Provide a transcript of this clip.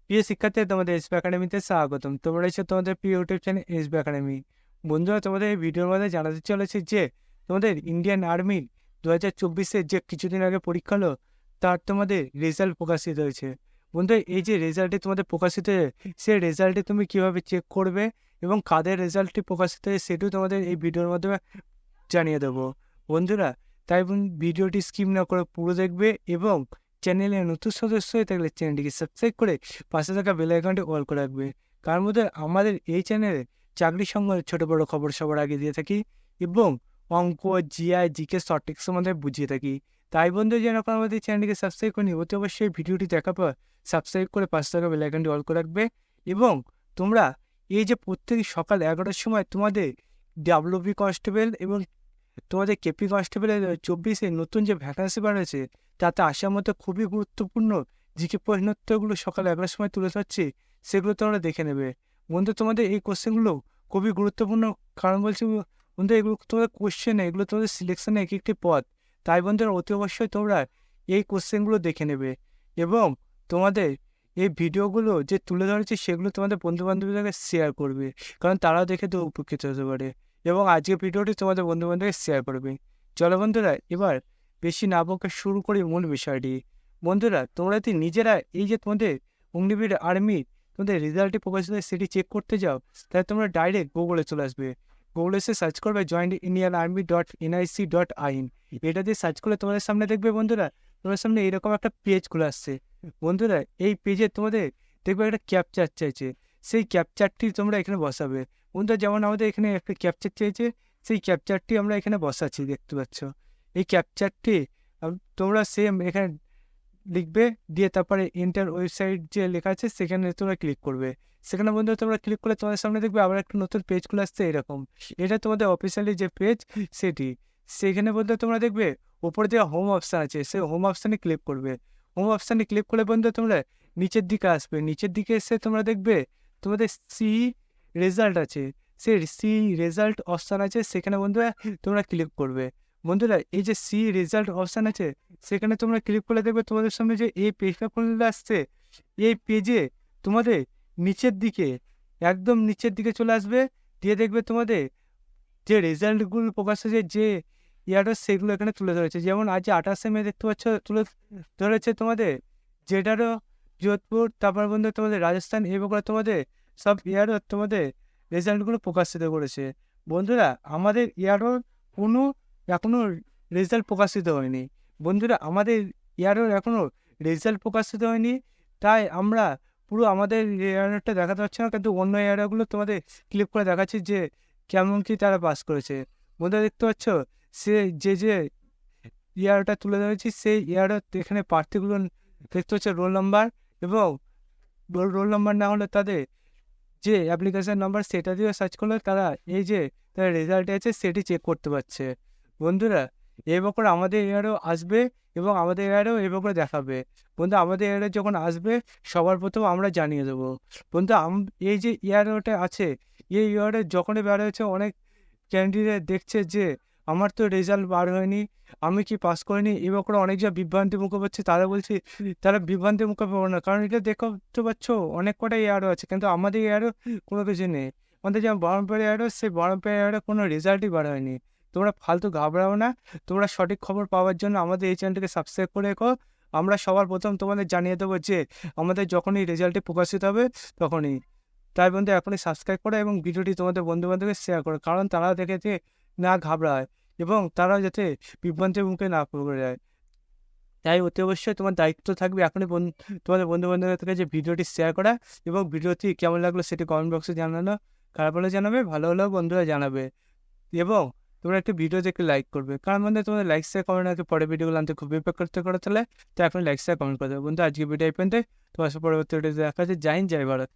প্রিয় শিক্ষার্থী, তোমাদের এসবি একাডেমিতে স্বাগতম। তোমরা এসে তোমাদের প্রিয় ইউটিউব চ্যানেল এসবি একাডেমি। বন্ধুরা, তোমাদের এই ভিডিওর মধ্যে জানাতে চলেছে যে তোমাদের ইন্ডিয়ান আর্মির 2024-এর যে কিছুদিন আগে পরীক্ষা হলো, তার তোমাদের রেজাল্ট প্রকাশিত হয়েছে। বন্ধুরা, এই যে রেজাল্টটি তোমাদের প্রকাশিত হয়েছে, সেই রেজাল্টটি তুমি কিভাবে চেক করবে এবং কাদের রেজাল্টটি প্রকাশিত হয়েছে সেটিও তোমাদের এই ভিডিওর মাধ্যমে জানিয়ে দেবো। বন্ধুরা, তাই ভিডিওটি স্কিপ না করে পুরো দেখবে এবং চ্যানেলে নতুন সদস্য হয়ে থাকলে চ্যানেলটিকে সাবস্ক্রাইব করে পাশে থাকা বেল আইকনটি অল করে রাখবে। কার মধ্যে আমাদের এই চ্যানেলে চাকরি সংক্রান্ত ছোটো বড়ো খবর সবার আগে দিয়ে থাকি এবং অঙ্ক, জিআই, জিকে, শর্ট ট্রিক্সের মধ্যে বুঝিয়ে থাকি। তাই বন্ধু, যেন আপনার আমাদের চ্যানেলটিকে সাবস্ক্রাইব করেনি, অতি অবশ্যই ভিডিওটি দেখার পর সাবস্ক্রাইব করে পাশে থাকা বেল আইকনটি অল করে রাখবে। এবং তোমরা এই যে প্রত্যেক সকাল 11টার সময় তোমাদের ডাব্লিউবি কনস্টেবল এবং তোমাদের কেপি কনস্টেবলের 24-এ নতুন যে ভ্যাকান্সি বার হয়েছে, তাতে আসার মতো খুবই গুরুত্বপূর্ণ জিকে প্রশ্নোত্তরগুলো সকাল 11টার সময় তুলে ধরছি, সেগুলো তোমরা দেখে নেবে। বন্ধু, তোমাদের এই কোশ্চেনগুলো খুবই গুরুত্বপূর্ণ। কারণ বলছি বন্ধু, এগুলো তোমাদের কোশ্চেন, এগুলো তোমাদের সিলেকশনে এক একটি পদ। তাই বন্ধুরা, অতি অবশ্যই তোমরা এই কোশ্চেনগুলো দেখে নেবে এবং তোমাদের এই ভিডিওগুলো যে তুলে ধরেছে সেগুলো তোমাদের বন্ধুবান্ধবদেরকে শেয়ার করবে, কারণ তারাও দেখে তো উপকৃত হতে পারে। এবং আজকের ভিডিওটি তোমাদের বন্ধুবান্ধবকে শেয়ার করবে। চলো বন্ধুরা, এবার বেশি না বকে শুরু করি মূল বিষয়টি। বন্ধুরা, তোমরা যদি নিজেরা এই যে তোমাদের অগ্নিবীর আর্মি তোমাদের রেজাল্টটি প্রকাশিত হয় সেটি চেক করতে যাও, তাহলে তোমরা ডাইরেক্ট গুগলে চলে আসবে। গুগলে এসে সার্চ করবে jointindianarmy.nic.in। এটা দিয়ে সার্চ করলে তোমাদের সামনে দেখবে বন্ধুরা, তোমাদের সামনে এরকম একটা পেজ খুলে আসছে। বন্ধুরা, এই পেজে তোমাদের দেখবে একটা ক্যাপচার চাইছে, সেই ক্যাপচারটি তোমরা এখানে বসাবে। বন্ধুরা, যেমন আমাদের এখানে একটা ক্যাপচার চেয়েছে, সেই ক্যাপচারটি আমরা এখানে বসাচ্ছি, দেখতে পাচ্ছ। এই ক্যাপচারটি তোমরা সেম এখানে লিখবে, দিয়ে তারপরে এন্টার ওয়েবসাইট যে লেখা আছে সেখানে তোমরা ক্লিক করবে। সেখানে বন্ধুরা তোমরা ক্লিক করলে তোমাদের সামনে দেখবে আবার একটা নতুন পেজ খুলে আসছে এরকম। এটা তোমাদের অফিসিয়ালি যে পেজ সেটি। সেখানে বলতে তোমরা দেখবে উপরে যে হোম অপশান আছে, সেই হোম অপশানে ক্লিক করবে। হোম অপশানে ক্লিক করলে বন্ধু তোমরা নিচের দিকে আসবে। নিচের দিকে এসে তোমরা দেখবে তোমাদের সি রেজাল্ট আছে, সেই সি রেজাল্ট অপশান আছে, সেখানে বন্ধুরা তোমরা ক্লিক করবে। বন্ধুরা, এই যে সি রেজাল্ট অপশান আছে সেখানে তোমরা ক্লিক করলে দেখবে তোমাদের সামনে যে এই পেজটা খুলে আসছে। এই পেজে তোমাদের নিচের দিকে, একদম নিচের দিকে চলে আসবে, দিয়ে দেখবে তোমাদের যে রেজাল্টগুলো প্রকাশ হয়েছে, যে ইয়ারটা সেগুলো এখানে তুলে ধরেছে। যেমন আজ 28শে মে দেখতে পাচ্ছ তুলে ধরেছে তোমাদের জেডারও, যোধপুর, তারপর বন্ধু তোমাদের রাজস্থান, এবার তোমাদের সব ইয়ারও তোমাদের রেজাল্টগুলো প্রকাশিত করেছে। বন্ধুরা, আমাদের ইয়ারও কোনো এখনও রেজাল্ট প্রকাশিত হয়নি। বন্ধুরা, আমাদের ইয়ারও এখনও রেজাল্ট প্রকাশিত হয়নি, তাই আমরা পুরো আমাদের ইয়ারটা দেখাতে পারছি না, কিন্তু অন্য ইয়ারগুলো তোমাদের ক্লিক করে দেখাচ্ছি যে কেমন কি তারা পাস করেছে। বন্ধুরা, দেখতে পাচ্ছ সে যে ইয়ারটা তুলে ধরেছি, সেই ইয়ারও এখানে প্রার্থীগুলো দেখতে হচ্ছে রোল নাম্বার, এবং রোল নাম্বার না হলে তাদের যে অ্যাপ্লিকেশন নাম্বার সেটা দিয়ে সার্চ করলে তারা এই যে তার রেজাল্ট আছে সেটি চেক করতে পারছে। বন্ধুরা, এবার করে আমাদের এয়ারও আসবে এবং আমাদের এয়ারও এবার করে দেখাবে। বন্ধু, আমাদের এয়ারে যখন আসবে সবার প্রথম আমরা জানিয়ে দেবো। বন্ধু, এই যে ইয়ারটা আছে, এই ইয়ারে যখনই বার হয়েছে অনেক ক্যান্ডিডেট দেখছে যে আমার তো রেজাল্ট বার হয়নি, আমি কি পাস করিনি, এবার করে অনেক যা বিভ্রান্তি মুখে পাচ্ছে। তারা বলছে তারা বিভ্রান্তি মুখে পাবো না, কারণ এটা দেখতে পাচ্ছ অনেক কটা এয়ারও আছে, কিন্তু আমাদের এয়ারও কোনো কিছু নেই। আমাদের যেমন বহরমপুর এয়ারও, সেই বহরমপুর এয়ারও কোনো রেজাল্টই বার হয়নি। তোমরা ফালতু ঘাবড়াও না, তোমরা সঠিক খবর পাওয়ার জন্য আমাদের এই চ্যানেলটিকে সাবস্ক্রাইব করে রেখো। আমরা সবার প্রথম তোমাদের জানিয়ে দেবো যে আমাদের যখনই রেজাল্টটি প্রকাশিত হবে তখনই। তাই বন্ধু, এখনই সাবস্ক্রাইব করো এবং ভিডিওটি তোমাদের বন্ধুবান্ধবকে শেয়ার করো, কারণ তারা দেখেছে না ঘাবড়ায় এবং তারাও যাতে বিভ্রান্তির মুখে না পড়ে যায়। তাই অতি অবশ্যই তোমার দায়িত্ব থাকবে এখনই তোমাদের বন্ধুবান্ধবের কাছে ভিডিওটি শেয়ার করা এবং ভিডিওটি কেমন লাগলো সেটি কমেন্ট বক্সে জানানো। খারাপ হলে জানাবে, ভালো হলেও বন্ধুরা জানাবে। এবং তোমরা একটা ভিডিও দেখে লাইক করবে, কারণ বন্ধু তোমাদের লাইক শেয়ার কমেন্ট আগে পরে ভিডিওগুলো আনতে খুব উপকার করতে করে তাহলে। তো এখন লাইক শেয়ার কমেন্ট করে দেবে। বন্ধু, আজকে ভিডিও এই পর্যন্ত। তোমার সাথে পরবর্তী ভিডিওতে দেখা যাচ্ছে। জয় হিন্দ, জয় ভারত।